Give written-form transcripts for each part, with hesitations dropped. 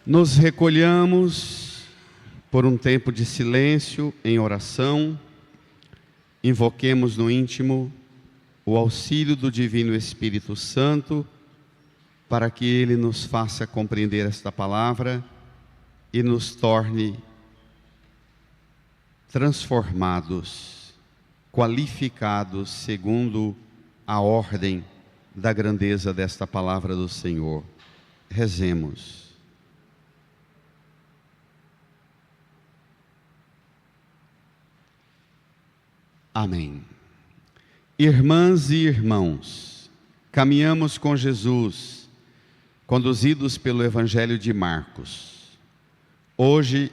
Nos recolhamos por um tempo de silêncio em oração, invoquemos no íntimo o auxílio do Divino Espírito Santo para que Ele nos faça compreender esta palavra e nos torne transformados, qualificados segundo a ordem da grandeza desta palavra do Senhor. Rezemos. Amém. Irmãs e irmãos, caminhamos com Jesus, conduzidos pelo Evangelho de Marcos. Hoje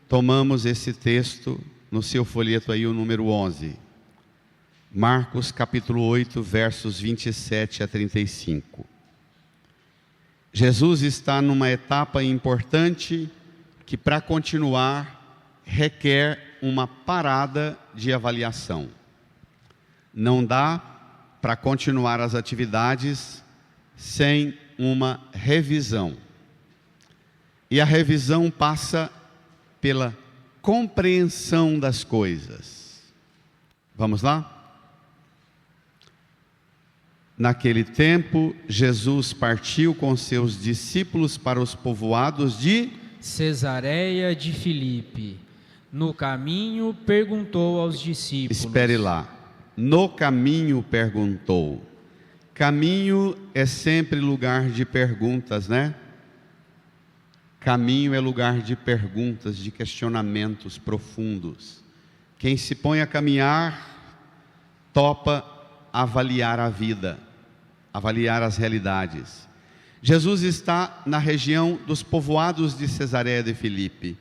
tomamos esse texto no seu folheto aí, o número 11. Marcos capítulo 8, versos 27 a 35. Jesus está numa etapa importante que, para continuar, requer uma parada de avaliação. Não dá para continuar as atividades sem uma revisão. E a revisão passa pela compreensão das coisas. Vamos lá? Naquele tempo, Jesus partiu com seus discípulos para os povoados de Cesareia de Filipe. No caminho, perguntou aos discípulos. Espere lá. No caminho perguntou. Caminho é sempre lugar de perguntas, né? Caminho é lugar de perguntas, de questionamentos profundos. Quem se põe a caminhar, topa avaliar a vida, avaliar as realidades. Jesus está na região dos povoados de Cesareia de Filipe,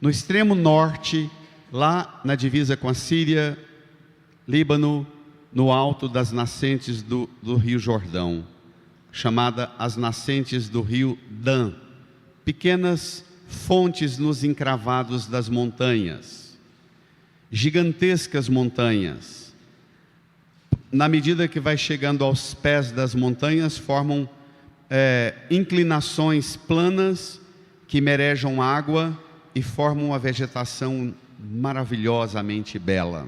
no extremo norte, lá na divisa com a Síria, Líbano, no alto das nascentes do Rio Jordão, chamada as nascentes do Rio Dan, pequenas fontes nos encravados das montanhas, gigantescas montanhas. Na medida que vai chegando aos pés das montanhas, formam inclinações planas que merejam água e formam uma vegetação maravilhosamente bela.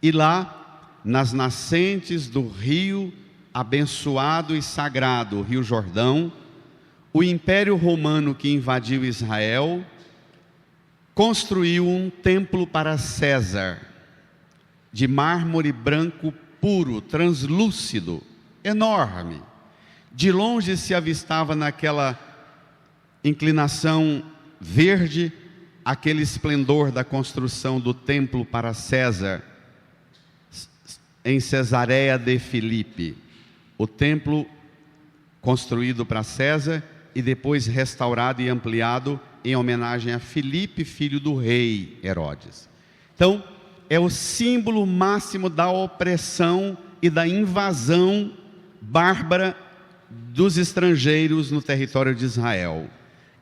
E lá, nas nascentes do rio abençoado e sagrado, o Rio Jordão, o Império Romano que invadiu Israel construiu um templo para César, de mármore branco puro, translúcido, enorme. De longe se avistava naquela inclinação verde aquele esplendor da construção do templo para César, em Cesareia de Filipe. O templo construído para César e depois restaurado e ampliado em homenagem a Filipe, filho do rei Herodes. Então, é o símbolo máximo da opressão e da invasão bárbara dos estrangeiros no território de Israel.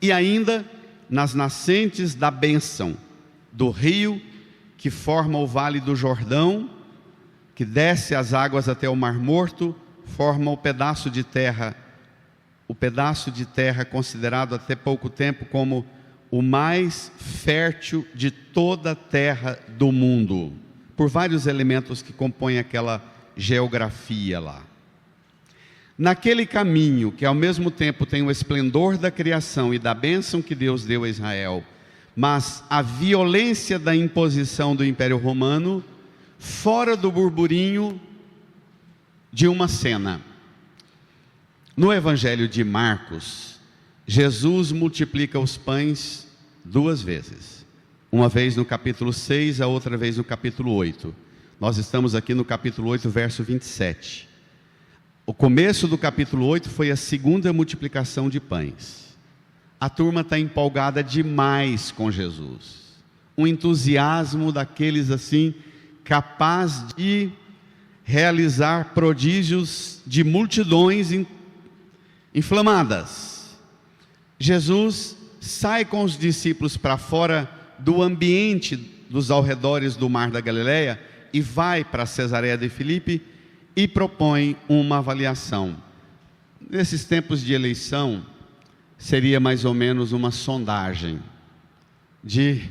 E ainda nas nascentes da bênção do rio que forma o Vale do Jordão, que desce as águas até o Mar Morto, forma o pedaço de terra considerado até pouco tempo como o mais fértil de toda a terra do mundo, por vários elementos que compõem aquela geografia lá. Naquele caminho, que ao mesmo tempo tem o esplendor da criação e da bênção que Deus deu a Israel, mas a violência da imposição do Império Romano, fora do burburinho de uma cena. No Evangelho de Marcos, Jesus multiplica os pães 2 vezes. Uma vez no capítulo 6, a outra vez no capítulo 8. Nós estamos aqui no capítulo 8, verso 27. O começo do capítulo 8 foi a segunda multiplicação de pães. A turma está empolgada demais com Jesus. Um entusiasmo daqueles assim, capaz de realizar prodígios de multidões inflamadas. Jesus sai com os discípulos para fora do ambiente dos alredores do Mar da Galileia e vai para Cesareia de Filipe e propõe uma avaliação. Nesses tempos de eleição, seria mais ou menos uma sondagem de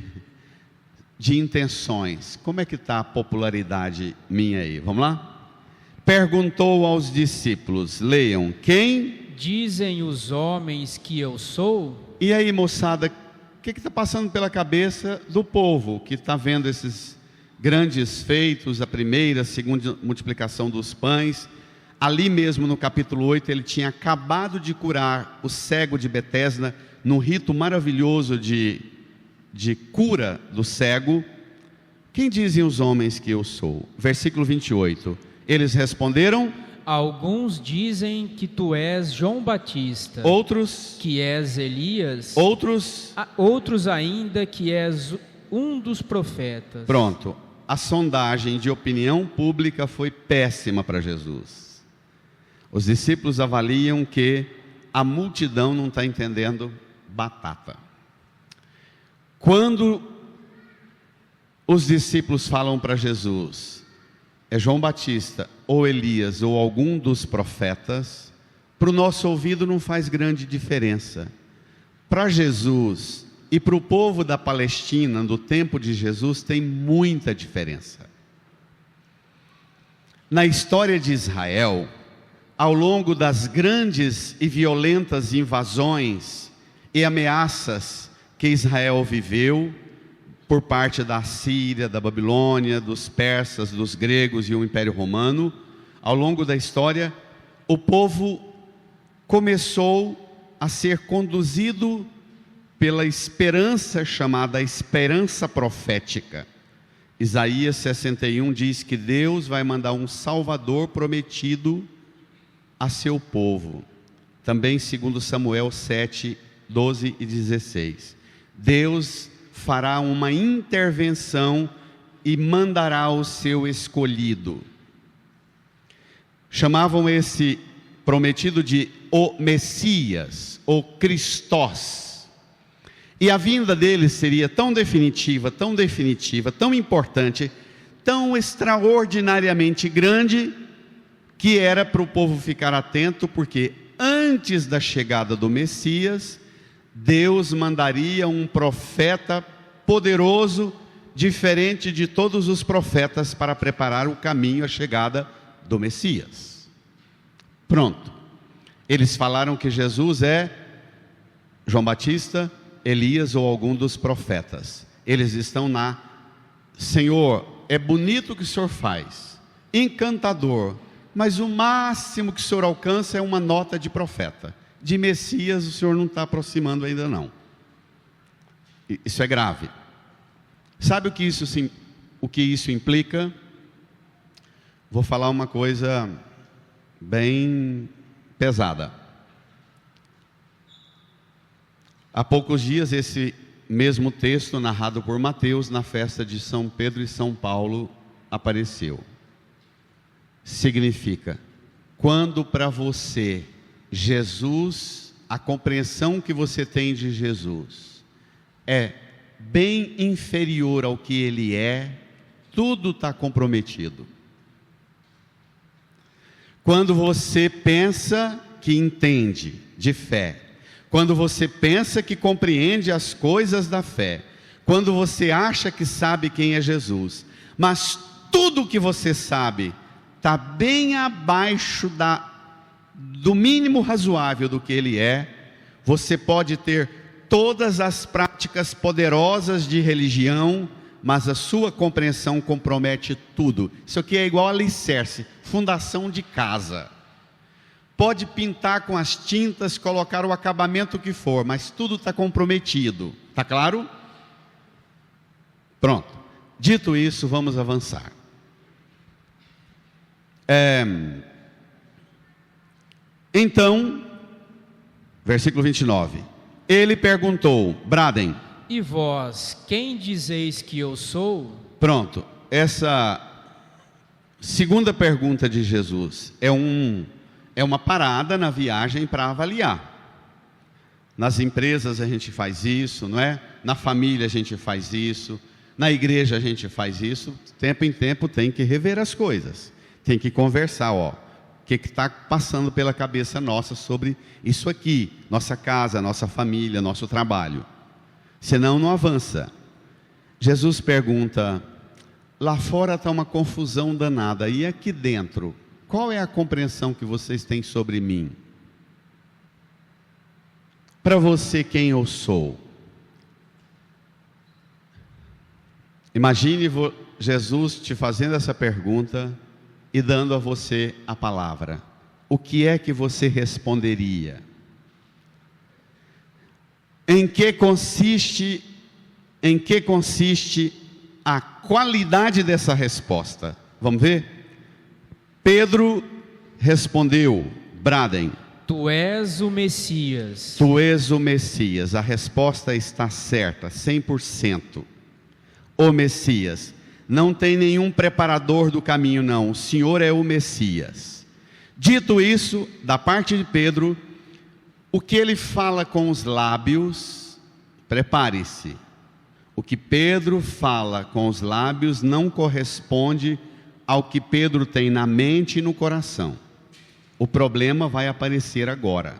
intenções. Como é que está a popularidade minha aí? Vamos lá? Perguntou aos discípulos, leiam, quem dizem os homens que eu sou? E aí, moçada, o que está passando pela cabeça do povo que está vendo esses grandes feitos, a primeira, a segunda multiplicação dos pães? Ali mesmo no capítulo 8, ele tinha acabado de curar o cego de Betesda, num rito maravilhoso de cura do cego. Quem dizem os homens que eu sou? Versículo 28. Eles responderam: alguns dizem que tu és João Batista, outros que és Elias, outros ainda que és um dos profetas. Pronto, a sondagem de opinião pública foi péssima para Jesus. Os discípulos avaliam que a multidão não está entendendo batata. Quando os discípulos falam para Jesus, é João Batista, ou Elias, ou algum dos profetas, para o nosso ouvido não faz grande diferença. Para Jesus e para o povo da Palestina, do tempo de Jesus, tem muita diferença. Na história de Israel, ao longo das grandes e violentas invasões e ameaças que Israel viveu, por parte da Síria, da Babilônia, dos persas, dos gregos e o Império Romano, ao longo da história, o povo começou a ser conduzido pela esperança chamada esperança profética. Isaías 61 diz que Deus vai mandar um Salvador prometido a seu povo. Também segundo Samuel 7, 12 e 16. Deus fará uma intervenção e mandará o seu escolhido. Chamavam esse prometido de o Messias, o Cristós. E a vinda dele seria tão definitiva, tão importante, tão extraordinariamente grande, que era para o povo ficar atento, porque antes da chegada do Messias, Deus mandaria um profeta poderoso, diferente de todos os profetas, para preparar o caminho à chegada do Messias. Pronto. Eles falaram que Jesus é João Batista, Elias ou algum dos profetas. Eles estão na: Senhor, é bonito o que o Senhor faz, encantador, mas o máximo que o Senhor alcança é uma nota de profeta. De Messias o Senhor não está aproximando ainda não. Isso é grave. Sabe o que isso implica? Vou falar uma coisa bem pesada. Há poucos dias esse mesmo texto narrado por Mateus na festa de São Pedro e São Paulo apareceu. Significa, quando para você Jesus, a compreensão que você tem de Jesus é bem inferior ao que ele é, tudo está comprometido. Quando você pensa que entende de fé, quando você pensa que compreende as coisas da fé, quando você acha que sabe quem é Jesus, mas tudo que você sabe está bem abaixo do mínimo razoável do que ele é, você pode ter todas as práticas poderosas de religião, mas a sua compreensão compromete tudo. Isso aqui é igual alicerce, fundação de casa. Pode pintar com as tintas, colocar o acabamento que for, mas tudo está comprometido. Está claro? Pronto. Dito isso, vamos avançar. Então, versículo 29. Ele perguntou, bradem: e vós, quem dizeis que eu sou? Pronto, essa segunda pergunta de Jesus é uma parada na viagem para avaliar. Nas empresas a gente faz isso, não é? Na família a gente faz isso, na igreja a gente faz isso. De tempo em tempo tem que rever as coisas, tem que conversar, O que está passando pela cabeça nossa sobre isso aqui, nossa casa, nossa família, nosso trabalho. Senão não avança. Jesus pergunta: lá fora está uma confusão danada, e aqui dentro, qual é a compreensão que vocês têm sobre mim? Para você, quem eu sou? Imagine Jesus te fazendo essa pergunta e dando a você a palavra. O que é que você responderia? Em que consiste a qualidade dessa resposta? Vamos ver? Pedro respondeu, bradem: Tu és o Messias. Tu és o Messias. A resposta está certa, 100%. O Messias. Não tem nenhum preparador do caminho, não. O Senhor é o Messias. Dito isso, da parte de Pedro, o que ele fala com os lábios, prepare-se. O que Pedro fala com os lábios não corresponde ao que Pedro tem na mente e no coração. O problema vai aparecer agora.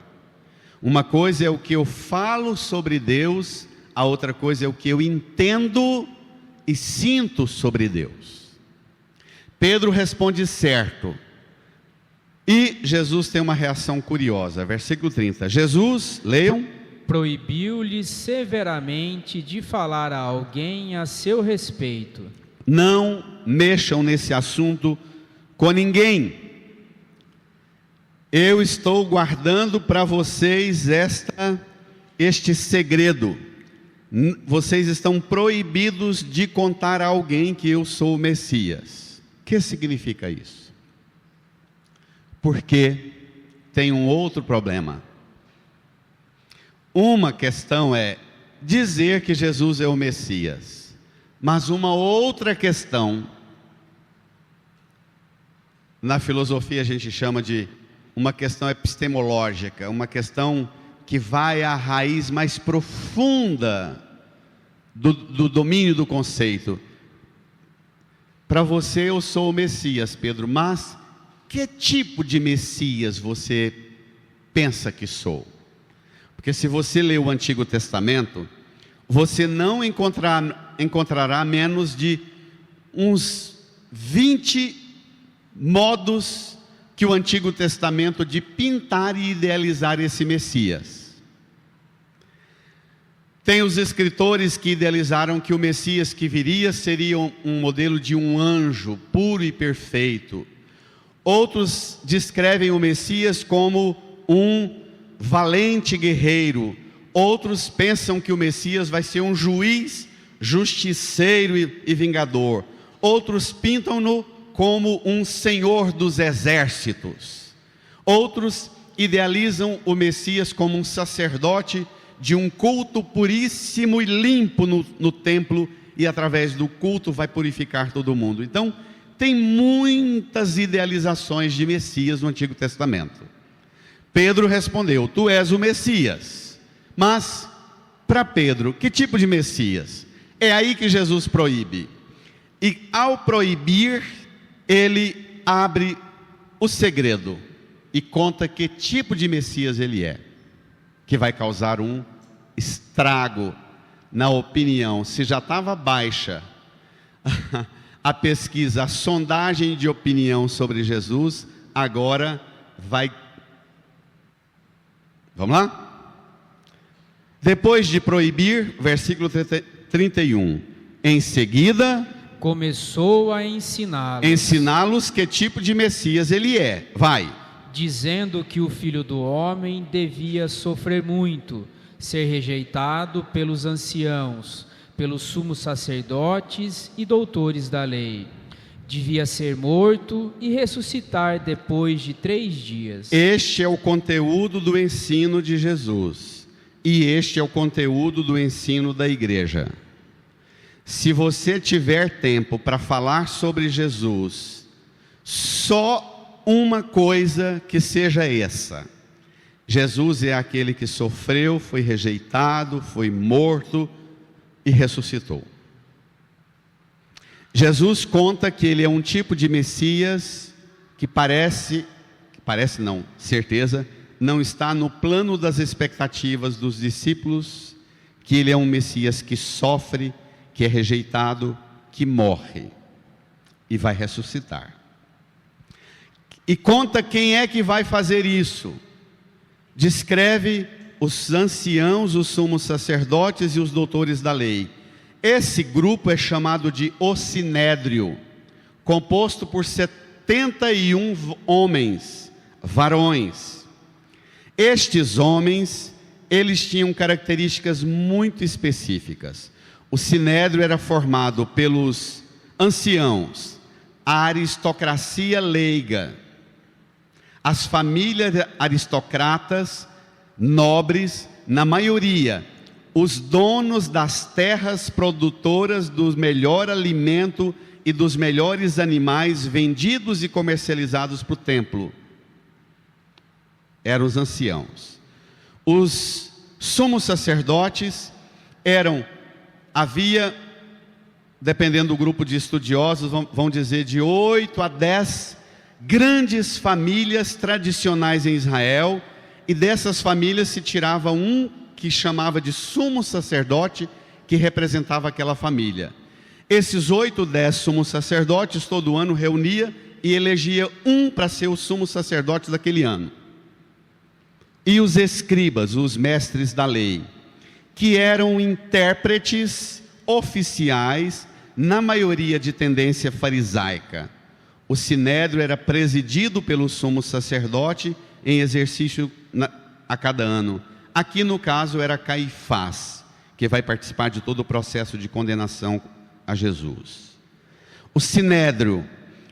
Uma coisa é o que eu falo sobre Deus, a outra coisa é o que eu entendo e sinto sobre Deus. Pedro responde certo. E Jesus tem uma reação curiosa. Versículo 30. Jesus, leiam. Proibiu-lhe severamente de falar a alguém a seu respeito. Não mexam nesse assunto com ninguém. Eu estou guardando para vocês este segredo. Vocês estão proibidos de contar a alguém que eu sou o Messias. O que significa isso? Porque tem um outro problema. Uma questão é dizer que Jesus é o Messias, mas uma outra questão, na filosofia a gente chama de uma questão epistemológica, uma questão que vai à raiz mais profunda do domínio do conceito. Para você eu sou o Messias, Pedro, mas que tipo de Messias você pensa que sou? Porque se você ler o Antigo Testamento, você não encontrará menos de uns 20 modos que o Antigo Testamento de pintar e idealizar esse Messias. Tem os escritores que idealizaram que o Messias que viria seria um modelo de um anjo puro e perfeito. Outros descrevem o Messias como um valente guerreiro. Outros pensam que o Messias vai ser um juiz, justiceiro e vingador. Outros pintam-no como um senhor dos exércitos. Outros idealizam o Messias como um sacerdote de um culto puríssimo e limpo no templo, e através do culto vai purificar todo mundo. Então, tem muitas idealizações de Messias no Antigo Testamento. Pedro respondeu: tu és o Messias. Mas, para Pedro, que tipo de Messias? É aí que Jesus proíbe. E ao proibir, ele abre o segredo e conta que tipo de Messias ele é, que vai causar um estrago na opinião. Se já estava baixa a pesquisa, a sondagem de opinião sobre Jesus, agora vai. Vamos lá? Depois de proibir, versículo 31, em seguida começou a ensiná-los que tipo de Messias ele é. Vai. Dizendo que o Filho do Homem devia sofrer muito, ser rejeitado pelos anciãos, pelos sumos sacerdotes e doutores da lei. Devia ser morto e ressuscitar depois de 3 dias. Este é o conteúdo do ensino de Jesus. E este é o conteúdo do ensino da igreja. Se você tiver tempo para falar sobre Jesus, só uma coisa que seja essa: Jesus é aquele que sofreu, foi rejeitado, foi morto e ressuscitou. Jesus conta que ele é um tipo de Messias que parece parece não, certeza, não está no plano das expectativas dos discípulos, que ele é um Messias que sofre, que é rejeitado, que morre e vai ressuscitar. E conta quem é que vai fazer isso. Descreve os anciãos, os sumos sacerdotes e os doutores da lei. Esse grupo é chamado de o Sinédrio, composto por 71 homens, varões. Estes homens, eles tinham características muito específicas. O Sinédrio era formado pelos anciãos, a aristocracia leiga, as famílias aristocratas, nobres, na maioria, os donos das terras produtoras do melhor alimento e dos melhores animais vendidos e comercializados para o templo. Eram os anciãos. Os sumos sacerdotes havia, dependendo do grupo de estudiosos, vão dizer de 8 a 10 grandes famílias tradicionais em Israel, e dessas famílias se tirava um que chamava de sumo sacerdote, que representava aquela família. Esses 8 ou 10 sumos sacerdotes todo ano reunia e elegia um para ser o sumo sacerdote daquele ano. E os escribas, os mestres da lei, que eram intérpretes oficiais, na maioria de tendência farisaica. O Sinédrio era presidido pelo sumo sacerdote em exercício a cada ano. Aqui no caso era Caifás, que vai participar de todo o processo de condenação a Jesus. O Sinédrio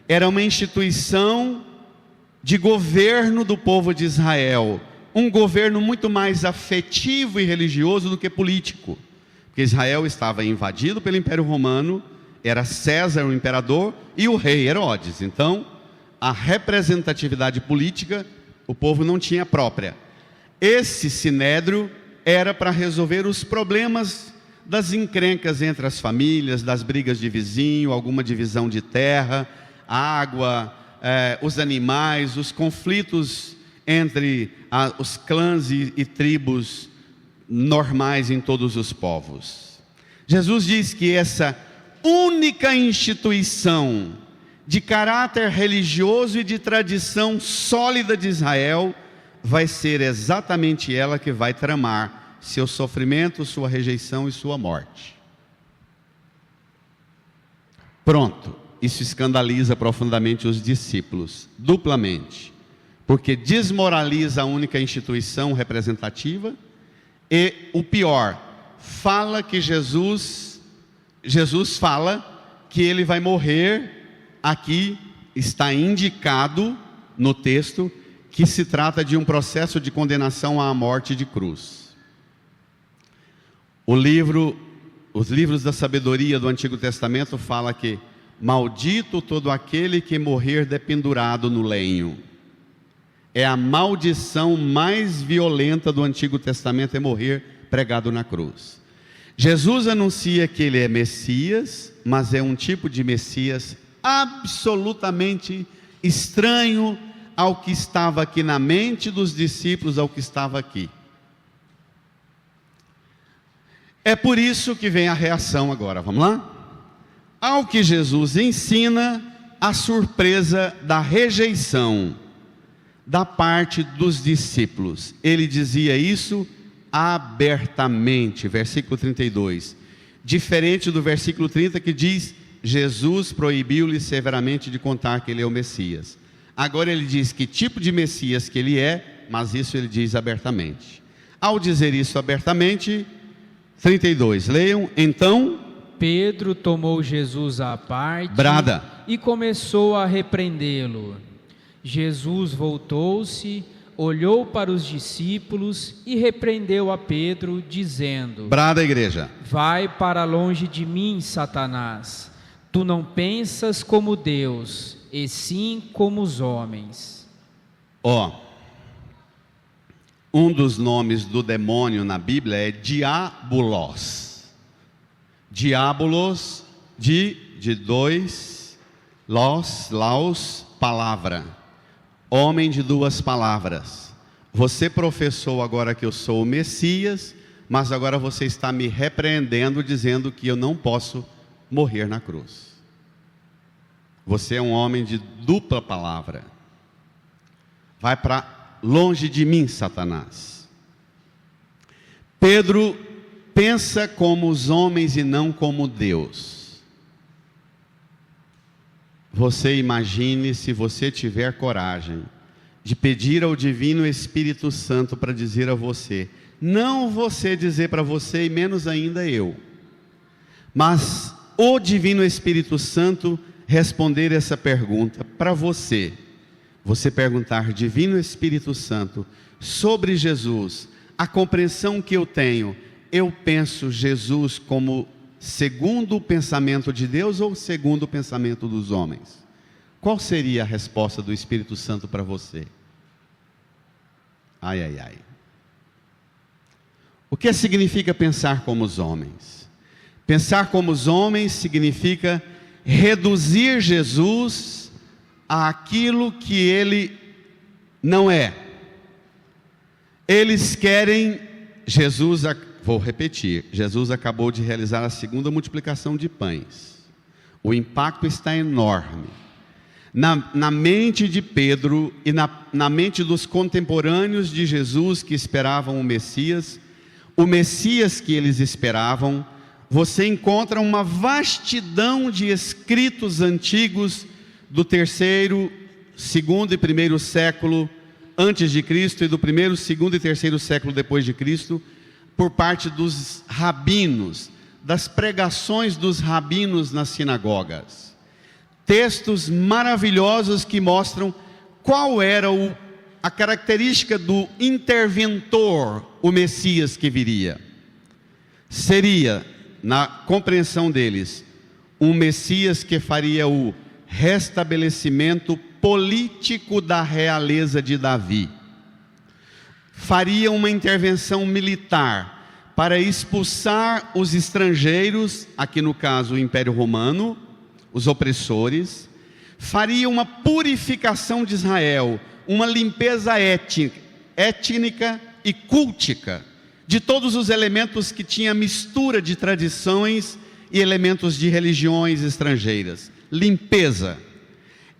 era uma instituição de governo do povo de Israel, um governo muito mais afetivo e religioso do que político, porque Israel estava invadido pelo Império Romano, era César o imperador e o rei Herodes. Então a representatividade política o povo não tinha própria. Esse Sinédrio era para resolver os problemas das encrencas entre as famílias, das brigas de vizinho, alguma divisão de terra, água, os animais, os conflitos entre os clãs e tribos normais em todos os povos. Jesus diz que essa única instituição de caráter religioso e de tradição sólida de Israel vai ser exatamente ela que vai tramar seu sofrimento, sua rejeição e sua morte. Pronto, isso escandaliza profundamente os discípulos, duplamente, porque desmoraliza a única instituição representativa e, o pior, fala que Jesus fala que ele vai morrer. Aqui está indicado no texto que se trata de um processo de condenação à morte de cruz. Os livros da sabedoria do Antigo Testamento fala que maldito todo aquele que morrer dependurado no lenho. É a maldição mais violenta do Antigo Testamento, é morrer pregado na cruz. Jesus anuncia que ele é Messias, mas é um tipo de Messias absolutamente estranho ao que estava aqui na mente dos discípulos, ao que estava aqui. É por isso que vem a reação agora, vamos lá? Ao que Jesus ensina, a surpresa da rejeição da parte dos discípulos. Ele dizia isso abertamente, versículo 32, diferente do versículo 30 que diz: Jesus proibiu-lhe severamente de contar que ele é o Messias. Agora ele diz que tipo de Messias que ele é, mas isso ele diz abertamente. Ao dizer isso abertamente, 32, leiam. Então Pedro tomou Jesus à parte e começou a repreendê-lo. Jesus voltou-se, olhou para os discípulos e repreendeu a Pedro, dizendo: Brada, igreja. Vai para longe de mim, Satanás. Tu não pensas como Deus, e sim como os homens. Um dos nomes do demônio na Bíblia é Diabolos. Diabolos, de dois, laos, palavra. homem de duas palavras. Você professou agora que eu sou o Messias, mas agora você está me repreendendo, dizendo que eu não posso morrer na cruz. Você é um homem de dupla palavra. Vai para longe de mim, Satanás. Pedro pensa como os homens e não como Deus. Você imagine se você tiver coragem de pedir ao Divino Espírito Santo para dizer a você, não você dizer para você e menos ainda eu, mas o Divino Espírito Santo responder essa pergunta para você. Você perguntar, Divino Espírito Santo, sobre Jesus, a compreensão que eu tenho, eu penso Jesus como segundo o pensamento de Deus ou segundo o pensamento dos homens? Qual seria a resposta do Espírito Santo para você? Ai, ai, ai. O que significa pensar como os homens? Pensar como os homens significa reduzir Jesus àquilo que ele não é. Eles querem, vou repetir, Jesus acabou de realizar a segunda multiplicação de pães. O impacto está enorme. Na mente de Pedro e na mente dos contemporâneos de Jesus que esperavam o Messias que eles esperavam, você encontra uma vastidão de escritos antigos do terceiro, segundo e primeiro século antes de Cristo e do primeiro, segundo e terceiro século depois de Cristo, por parte dos rabinos, das pregações dos rabinos nas sinagogas. Textos maravilhosos que mostram qual era a característica do interventor, o Messias que viria. Seria, na compreensão deles, um Messias que faria o restabelecimento político da realeza de Davi. Faria uma intervenção militar para expulsar os estrangeiros, aqui no caso o Império Romano, os opressores. Faria uma purificação de Israel, uma limpeza étnica e cultica de todos os elementos que tinha mistura de tradições e elementos de religiões estrangeiras. Limpeza.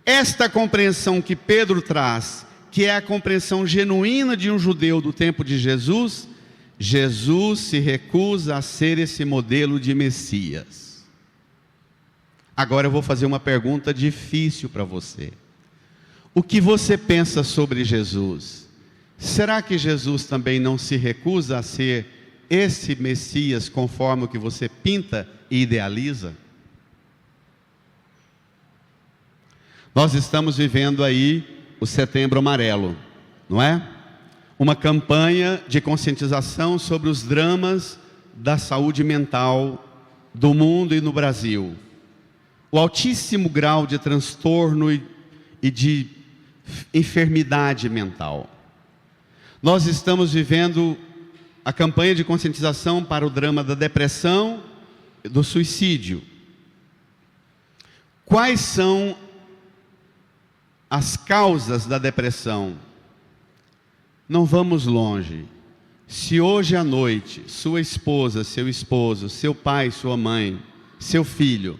Esta compreensão que Pedro traz, que é a compreensão genuína de um judeu do tempo de Jesus, Jesus se recusa a ser esse modelo de Messias. Agora eu vou fazer uma pergunta difícil para você. O que você pensa sobre Jesus? Será que Jesus também não se recusa a ser esse Messias conforme o que você pinta e idealiza? Nós estamos vivendo aí o Setembro Amarelo, não é? Uma campanha de conscientização sobre os dramas da saúde mental do mundo e no Brasil. O altíssimo grau de transtorno e de enfermidade mental. Nós estamos vivendo a campanha de conscientização para o drama da depressão e do suicídio. Quais são as causas da depressão? Não vamos longe. Se hoje à noite sua esposa, seu esposo, seu pai, sua mãe, seu filho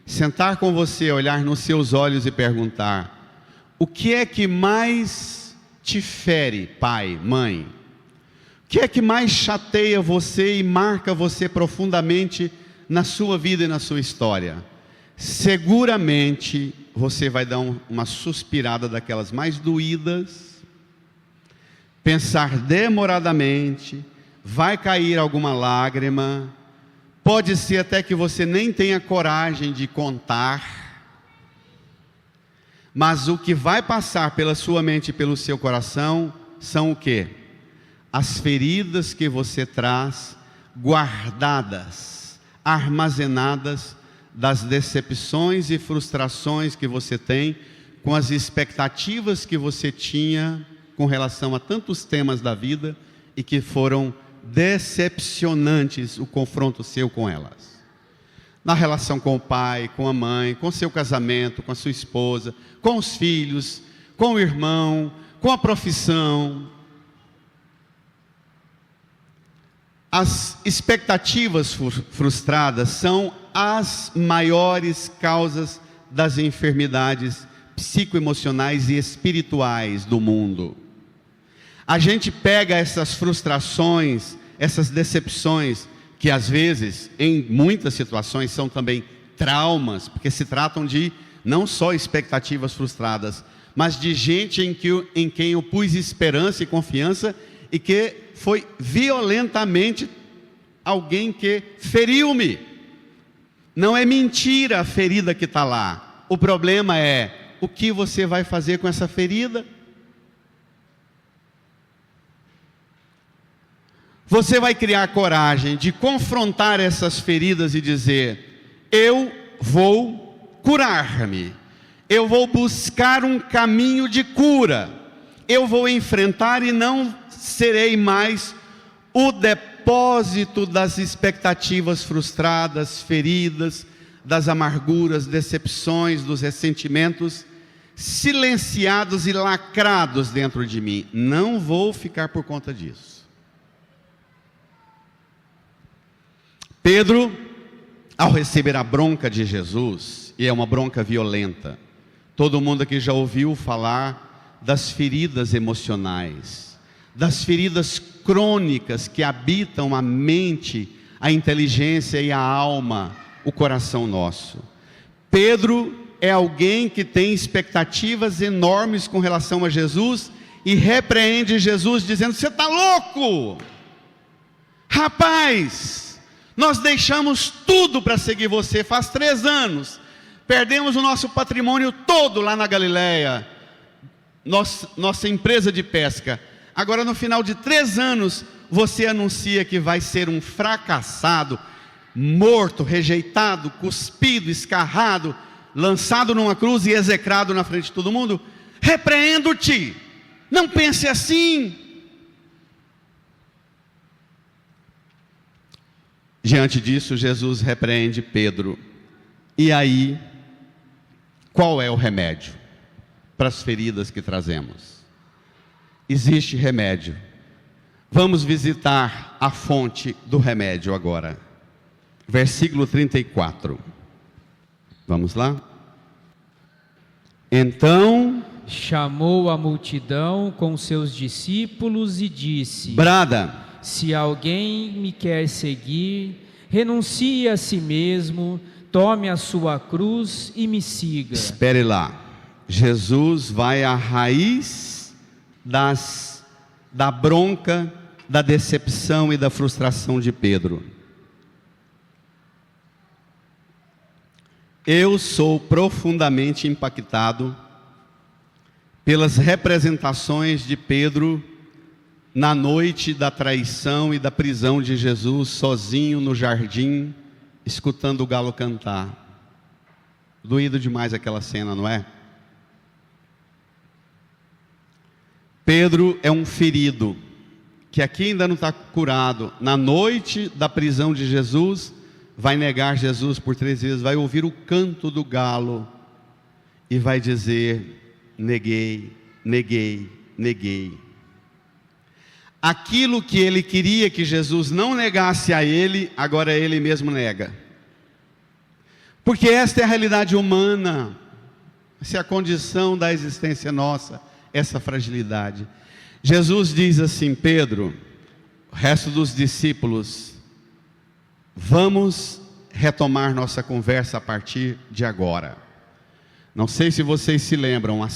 sentar com você, olhar nos seus olhos e perguntar: o que é que mais te fere, pai, mãe? O que é que mais chateia você e marca você profundamente na sua vida e na sua história? Seguramente você vai dar uma suspirada daquelas mais doídas, pensar demoradamente, vai cair alguma lágrima, pode ser até que você nem tenha coragem de contar, mas o que vai passar pela sua mente e pelo seu coração são o quê? As feridas que você traz guardadas, armazenadas das decepções e frustrações que você tem com as expectativas que você tinha com relação a tantos temas da vida e que foram decepcionantes o confronto seu com elas. Na relação com o pai, com a mãe, com seu casamento, com a sua esposa, com os filhos, com o irmão, com a profissão. As expectativas frustradas são as maiores causas das enfermidades psicoemocionais e espirituais do mundo. A gente pega essas frustrações, essas decepções, que às vezes, em muitas situações, são também traumas, porque se tratam de não só expectativas frustradas, mas de gente em quem eu pus esperança e confiança e que foi violentamente alguém que feriu-me. Não é mentira a ferida que está lá. O problema é o que você vai fazer com essa ferida. Você vai criar coragem de confrontar essas feridas e dizer: eu vou curar-me, eu vou buscar um caminho de cura, eu vou enfrentar e não serei mais o depósito das expectativas frustradas, feridas, das amarguras, decepções, dos ressentimentos silenciados e lacrados dentro de mim. Não vou ficar por conta disso. Pedro, ao receber a bronca de Jesus, e é uma bronca violenta, todo mundo aqui já ouviu falar das feridas emocionais, das feridas crônicas que habitam a mente, a inteligência e a alma, o coração nosso. Pedro é alguém que tem expectativas enormes com relação a Jesus e repreende Jesus dizendo: você está louco? Rapaz, nós deixamos tudo para seguir você faz 3 anos, perdemos o nosso patrimônio todo lá na Galileia, nossa empresa de pesca. Agora no final de 3 anos, você anuncia que vai ser um fracassado, morto, rejeitado, cuspido, escarrado, lançado numa cruz e execrado na frente de todo mundo. Repreendo-te, não pense assim. Diante disso, Jesus repreende Pedro. E aí, qual é o remédio para as feridas que trazemos? Existe remédio. Vamos visitar a fonte do remédio agora. Versículo 34. Vamos lá? Então chamou a multidão com seus discípulos e disse: brada: se alguém me quer seguir, renuncie a si mesmo, tome a sua cruz e me siga. Espere lá. Jesus vai à raiz da bronca, da decepção e da frustração de Pedro. Eu sou profundamente impactado pelas representações de Pedro na noite da traição e da prisão de Jesus, sozinho no jardim, escutando o galo cantar. Doído demais aquela cena, não é? Pedro é um ferido, que aqui ainda não está curado. Na noite da prisão de Jesus, vai negar Jesus por 3 vezes, vai ouvir o canto do galo e vai dizer: neguei, neguei, neguei. Aquilo que ele queria que Jesus não negasse a ele, agora ele mesmo nega. Porque esta é a realidade humana, essa é a condição da existência nossa, essa fragilidade. Jesus diz assim: Pedro, o resto dos discípulos, vamos retomar nossa conversa a partir de agora. Não sei se vocês se lembram, há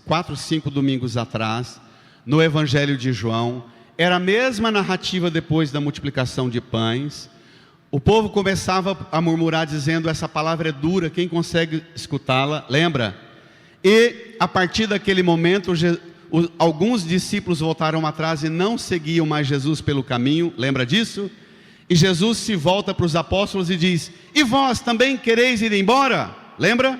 4, 5 domingos atrás, no Evangelho de João, era a mesma narrativa depois da multiplicação de pães. O povo começava a murmurar dizendo: essa palavra é dura, quem consegue escutá-la? Lembra? E a partir daquele momento, alguns discípulos voltaram atrás e não seguiam mais Jesus pelo caminho. Lembra disso? E Jesus se volta para os apóstolos e diz: e vós também quereis ir embora? Lembra?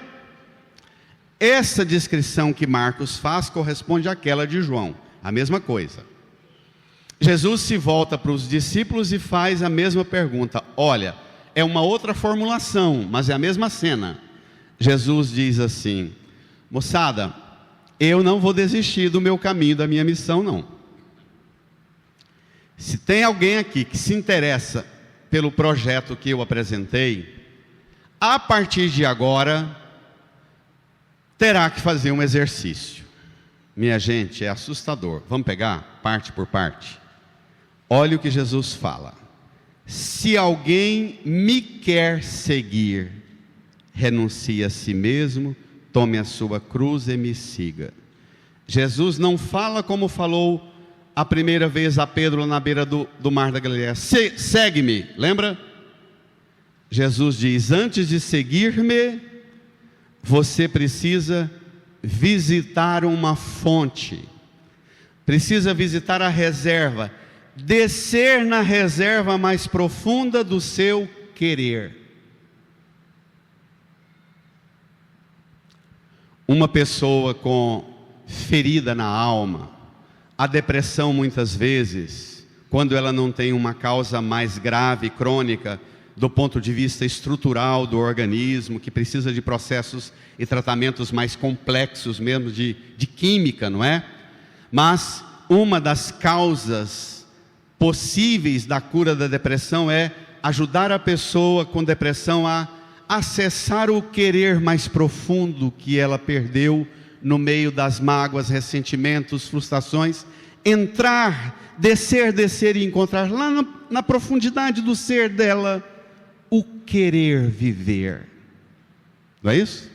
Essa descrição que Marcos faz corresponde àquela de João, a mesma coisa. Jesus se volta para os discípulos e faz a mesma pergunta. Olha, é uma outra formulação, mas é a mesma cena. Jesus diz assim: moçada, eu não vou desistir do meu caminho, da minha missão, não. Se tem alguém aqui que se interessa pelo projeto que eu apresentei, a partir de agora, terá que fazer um exercício. Minha gente, é assustador. Vamos pegar parte por parte? Olha o que Jesus fala: se alguém me quer seguir, renuncie a si mesmo, tome a sua cruz e me siga. Jesus não fala como falou a primeira vez a Pedro na beira do mar da Galileia: segue-me, lembra? Jesus diz: antes de seguir-me, você precisa visitar uma fonte, precisa visitar a reserva, descer na reserva mais profunda do seu querer. Uma pessoa com ferida na alma, a depressão muitas vezes, quando ela não tem uma causa mais grave, crônica, do ponto de vista estrutural do organismo, que precisa de processos e tratamentos mais complexos mesmo, de química, não é? Mas uma das causas possíveis da cura da depressão é ajudar a pessoa com depressão a acessar o querer mais profundo que ela perdeu no meio das mágoas, ressentimentos, frustrações, entrar, descer e encontrar lá na profundidade do ser dela o querer viver. Não é isso?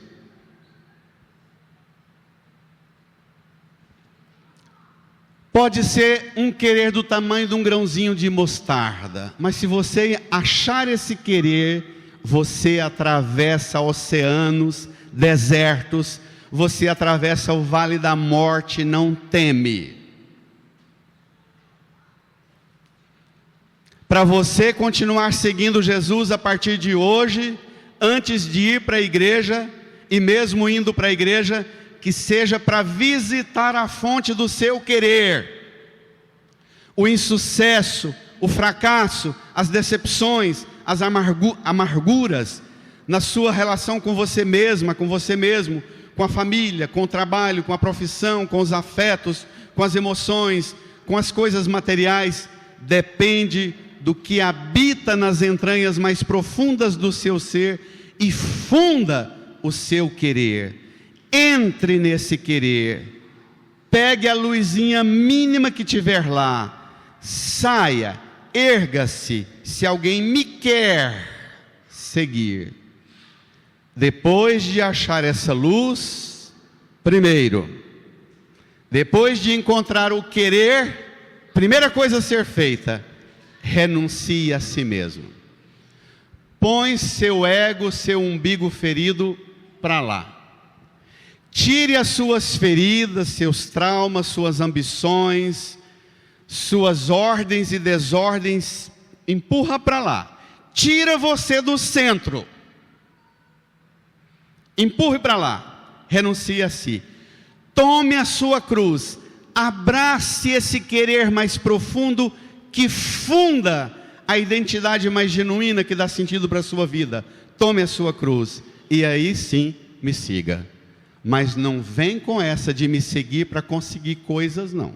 Pode ser um querer do tamanho de um grãozinho de mostarda, mas se você achar esse querer, você atravessa oceanos, desertos, você atravessa o vale da morte, não teme. Para você continuar seguindo Jesus a partir de hoje, antes de ir para a igreja, e mesmo indo para a igreja, que seja para visitar a fonte do seu querer. O insucesso, o fracasso, as decepções, as amarguras na sua relação com você mesma, com você mesmo, com a família, com o trabalho, com a profissão, com os afetos, com as emoções, com as coisas materiais, depende do que habita nas entranhas mais profundas do seu ser e funda o seu querer. Entre nesse querer, pegue a luzinha mínima que tiver lá, saia, erga-se, se alguém me quer seguir. Depois de achar essa luz, primeiro, depois de encontrar o querer, primeira coisa a ser feita, renuncie a si mesmo. Põe seu ego, seu umbigo ferido para lá. Tire as suas feridas, seus traumas, suas ambições, suas ordens e desordens, empurra para lá. Tira você do centro. Empurre para lá. Renuncie a si. Tome a sua cruz. Abrace esse querer mais profundo que funda a identidade mais genuína que dá sentido para a sua vida. Tome a sua cruz e aí sim me siga. Mas não vem com essa de me seguir para conseguir coisas, não.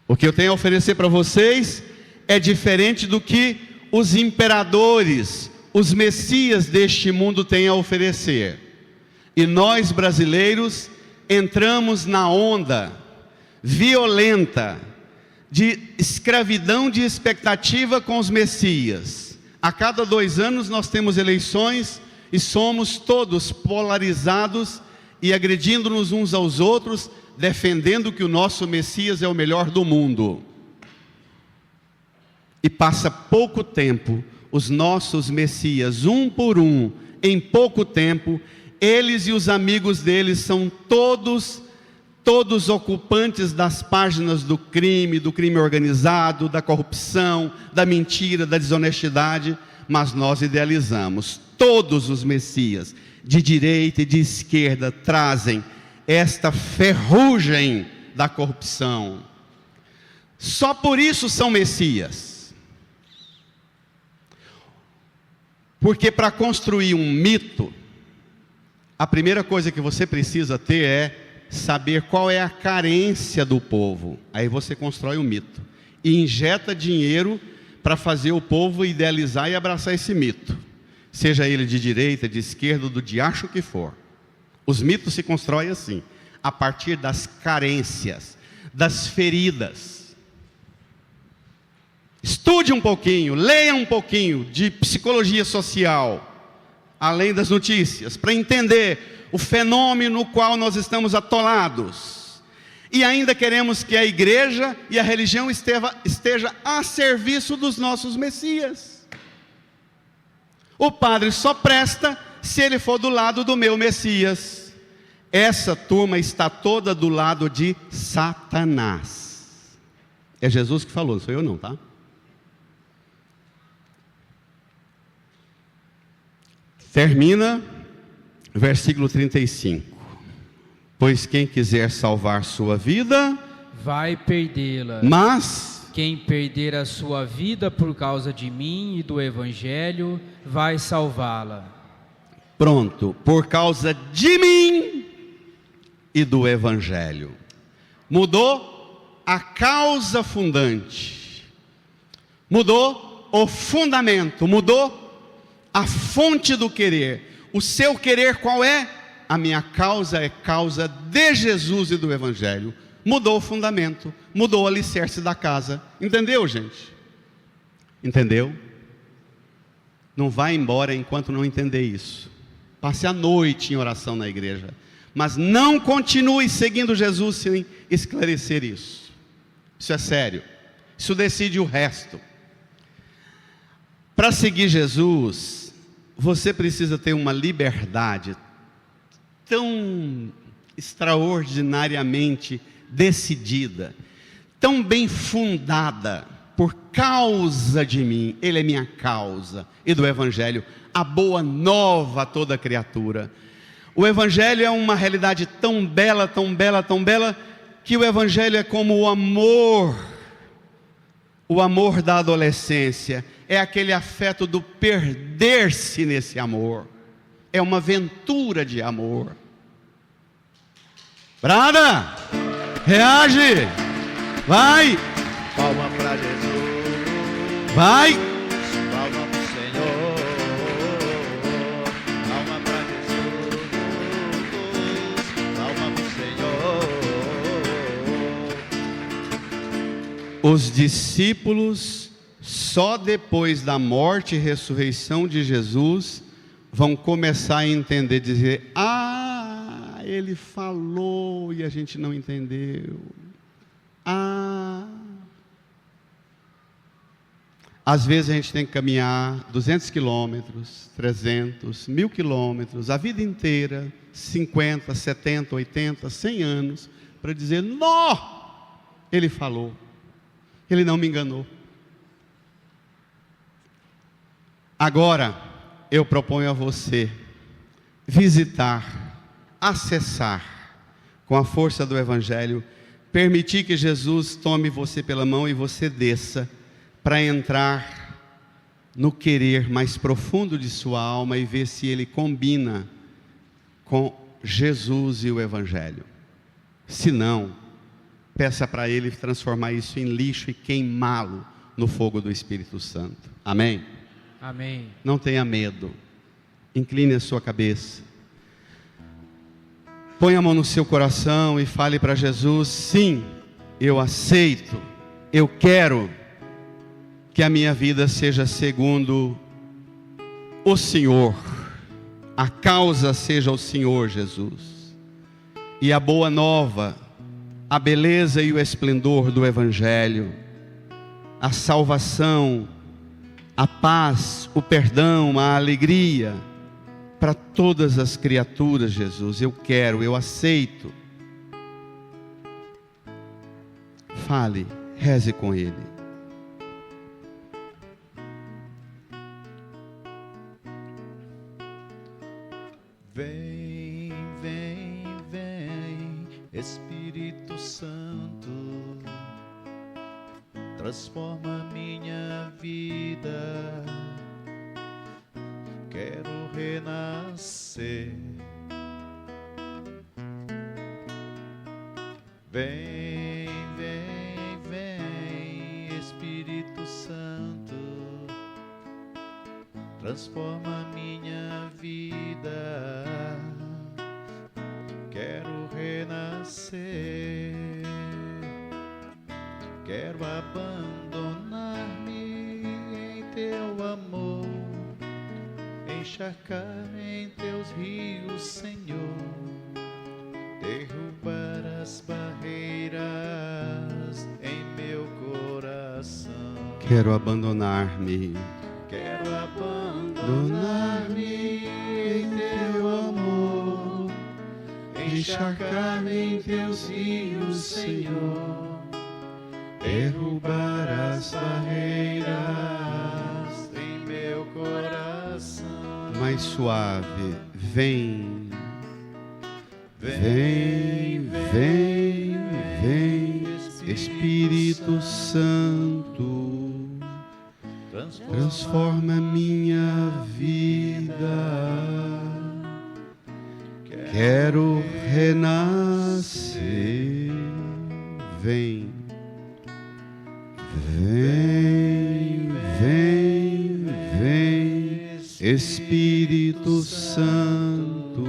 O que eu tenho a oferecer para vocês é diferente do que os imperadores, os messias deste mundo têm a oferecer. E nós brasileiros entramos na onda violenta de escravidão de expectativa com os messias. A cada 2 anos nós temos eleições e somos todos polarizados e agredindo-nos uns aos outros, defendendo que o nosso Messias é o melhor do mundo. E passa pouco tempo, os nossos Messias, um por um, em pouco tempo, eles e os amigos deles são todos ocupantes das páginas do crime organizado, da corrupção, da mentira, da desonestidade, mas nós idealizamos. Todos os Messias, de direita e de esquerda, trazem esta ferrugem da corrupção. Só por isso são Messias. Porque para construir um mito, A primeira coisa que você precisa ter é saber qual é a carência do povo. Aí você constrói um mito e injeta dinheiro para fazer o povo idealizar e abraçar esse mito, seja ele de direita, de esquerda, do diacho que for. Os mitos se constroem assim, a partir das carências, das feridas. Estude um pouquinho, leia um pouquinho de psicologia social, além das notícias, para entender o fenômeno no qual nós estamos atolados. E ainda queremos que a igreja e a religião esteja a serviço dos nossos messias. O padre só presta se ele for do lado do meu Messias. Essa turma está toda do lado de Satanás. É Jesus que falou, não sou eu não, tá? Termina, versículo 35. Pois quem quiser salvar sua vida, vai perdê-la. Mas quem perder a sua vida por causa de mim e do Evangelho, vai salvá-la. Pronto, por causa de mim e do Evangelho. Mudou a causa fundante, mudou o fundamento, mudou a fonte do querer. O seu querer qual é? A minha causa é causa de Jesus e do Evangelho. Mudou o fundamento, mudou o alicerce da casa. Entendeu, gente? Entendeu? Não vai embora enquanto não entender isso. Passe a noite em oração na igreja, mas não continue seguindo Jesus sem esclarecer isso. Isso é sério. Isso decide o resto. Para seguir Jesus, você precisa ter uma liberdade tão extraordinariamente decidida, tão bem fundada, por causa de mim. Ele é minha causa, e do Evangelho, a boa nova a toda criatura. O Evangelho é uma realidade tão bela, tão bela, tão bela, que o Evangelho é como o amor da adolescência, é aquele afeto do perder-se nesse amor, é uma aventura de amor. Brada, reage, vai, Palma para Jesus, vai, palma para o Senhor, palma para Jesus, palma para o Senhor. Os discípulos, só depois da morte e ressurreição de Jesus, vão começar a entender, dizer: ah, ele falou e a gente não entendeu. Ah. Às vezes a gente tem que caminhar 200 quilômetros, 300, 1000 quilômetros, a vida inteira, 50, 70, 80, 100 anos, para dizer: nó, ele falou, ele não me enganou. Agora, eu proponho a você visitar, acessar, com a força do Evangelho, permitir que Jesus tome você pela mão e você desça, para entrar no querer mais profundo de sua alma e ver se ele combina com Jesus e o Evangelho. Se não, peça para ele transformar isso em lixo e queimá-lo no fogo do Espírito Santo. Amém? Amém. Não tenha medo. Incline a sua cabeça. Põe a mão no seu coração e fale para Jesus: sim, eu aceito, eu quero que a minha vida seja segundo o Senhor, a causa seja o Senhor Jesus, e a boa nova, a beleza e o esplendor do Evangelho, a salvação, a paz, o perdão, a alegria, para todas as criaturas, Jesus. Eu quero, eu aceito. Fale, reze com Ele. Vem, vem, vem, Espírito Santo, transforma minha vida. Quero renascer Vem, vem, vem, Espírito Santo, transforma minha vida. Quero renascer, quero abandonar-me em teu amor, encharcar em teus rios, Senhor, derrubar as barreiras em meu coração. Quero abandonar-me, quero abandonar-me em teu amor, encharcar em teus rios, Senhor, derrubar as barreiras em meu coração. mais suave, vem, Vem, vem, vem, Espírito Santo, transforma minha vida. Quero renascer, vem, vem, vem, vem, Espírito Santo,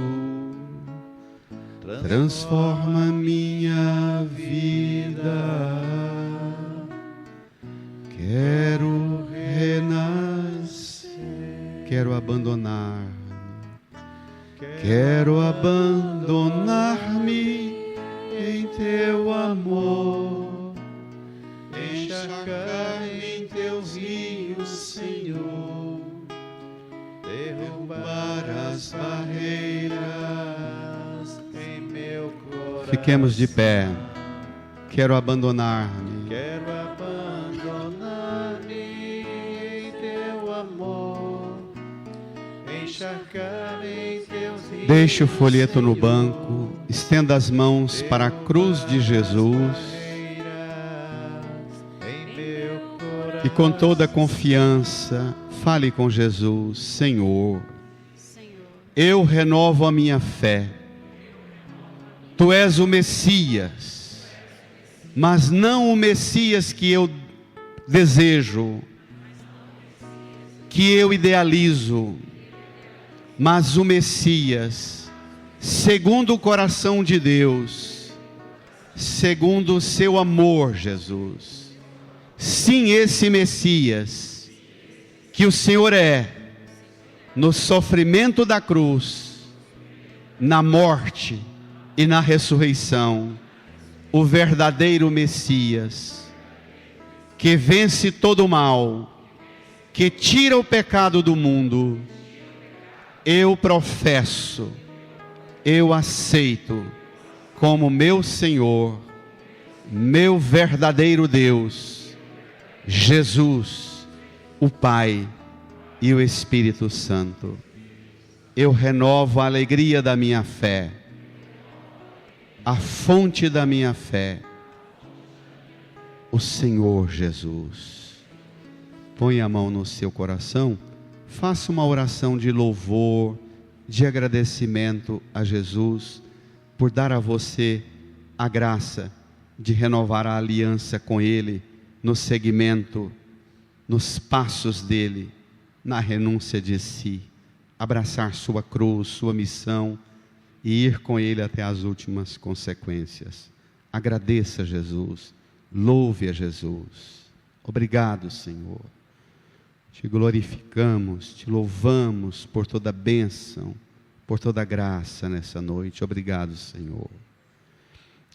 transforma minha vida. Quero renascer, quero abandonar. Quero abandonar-me em teu amor, encharcar em teus rios, Senhor, derrubar as barreiras em meu coração. Fiquemos de pé. Quero abandonar-me. Quero abandonar-me em teu amor, encharcar em teus rios. Deixe o folheto no banco, estenda as mãos para a cruz de Jesus e com toda confiança fale com Jesus: Senhor, eu renovo a minha fé. Tu és o Messias, mas não o Messias que eu desejo, que eu idealizo, mas o Messias, segundo o coração de Deus, segundo o seu amor, Jesus. Sim, esse Messias, que o Senhor é, no sofrimento da cruz, na morte e na ressurreição, o verdadeiro Messias, que vence todo o mal, que tira o pecado do mundo. Eu professo, eu aceito como meu Senhor, meu verdadeiro Deus, Jesus, o Pai e o Espírito Santo. Eu renovo a alegria da minha fé, a fonte da minha fé, o Senhor Jesus. Põe a mão no seu coração. Faça uma oração de louvor, de agradecimento a Jesus por dar a você a graça de renovar a aliança com Ele no seguimento, nos passos dEle, na renúncia de si, abraçar sua cruz, sua missão e ir com Ele até as últimas consequências. Agradeça a Jesus, louve a Jesus. Obrigado, Senhor. Te glorificamos, te louvamos por toda bênção, por toda graça nessa noite. Obrigado, Senhor.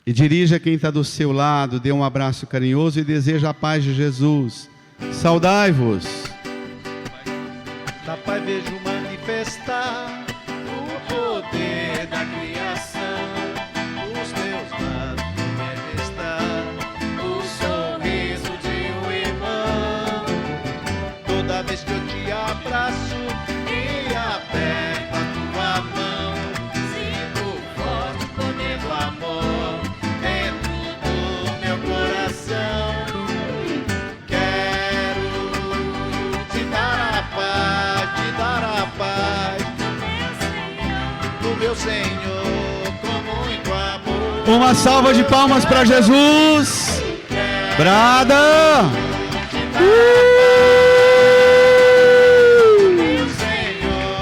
E dirija quem está do seu lado, dê um abraço carinhoso e deseja a paz de Jesus. Saudai-vos. Na paz vejo manifestar o poder da criação, os teus lábios manifestar o sorriso de um irmão. Toda vez que eu te abraço e aperto a tua mão, sinto o forte poder do amor dentro do meu coração. Quero te dar a paz do meu Senhor, com muito amor. Uma salva de palmas para Jesus. Brada.